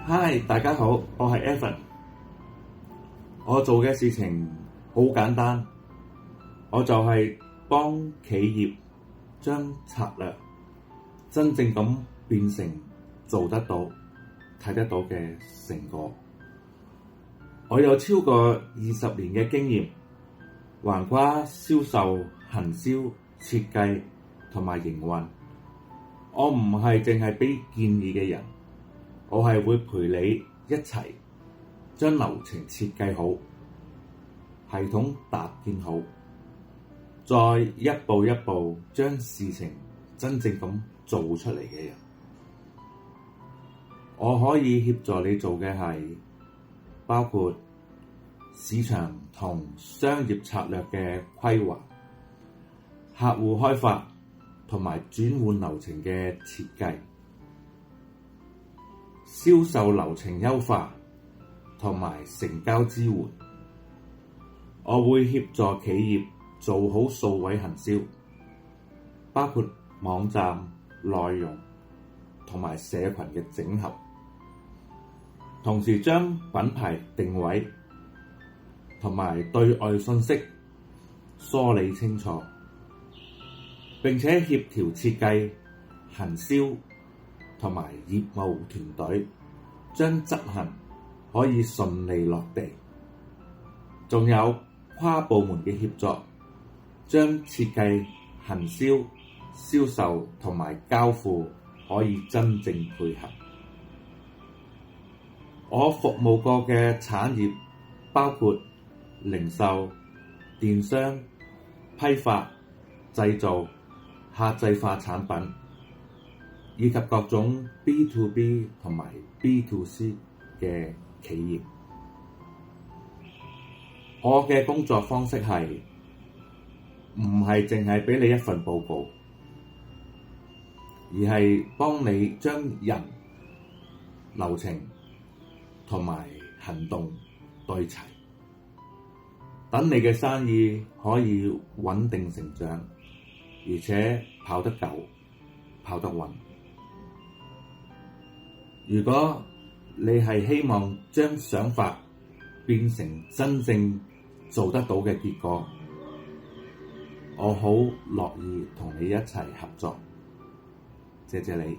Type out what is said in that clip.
嗨，大家好，我係 Evan。我做嘅事情好簡單，我就係幫企業將策略真正咁變成做得到、睇得到嘅成果。我有超過20年嘅經驗，橫跨銷售、行銷、設計同埋營運。我唔係淨係俾建議嘅人，我係會陪你一齊將流程設計好，系統搭建好，再一步一步將事情真正咁做出嚟嘅人。我可以協助你做嘅係包括市場同商業策略嘅規劃、客戶開發同埋轉換流程嘅設計、銷售流程優化同埋成交支援。我會協助企業做好數位行銷，包括網站、內容同埋社群嘅整合，同時將品牌定位同埋對外信息梳理清楚，並且協調設計、行銷同埋業務團隊，將執行可以順利落地。仲有跨部門嘅協作，將設計、行銷、銷售同埋交付可以真正配合。我服務過嘅產業包括零售、電商、批發、製造、客製化產品，以及各種 B2B 同埋 B2C 嘅企業。我嘅工作方式係唔係淨係俾你一份報告，而係幫你將人、流程同埋行動對齊，等你嘅生意可以穩定成長，而且跑得久、跑得穩。如果你係希望將想法變成真正做得到嘅結果，我好樂意同你一齊合作。謝謝你。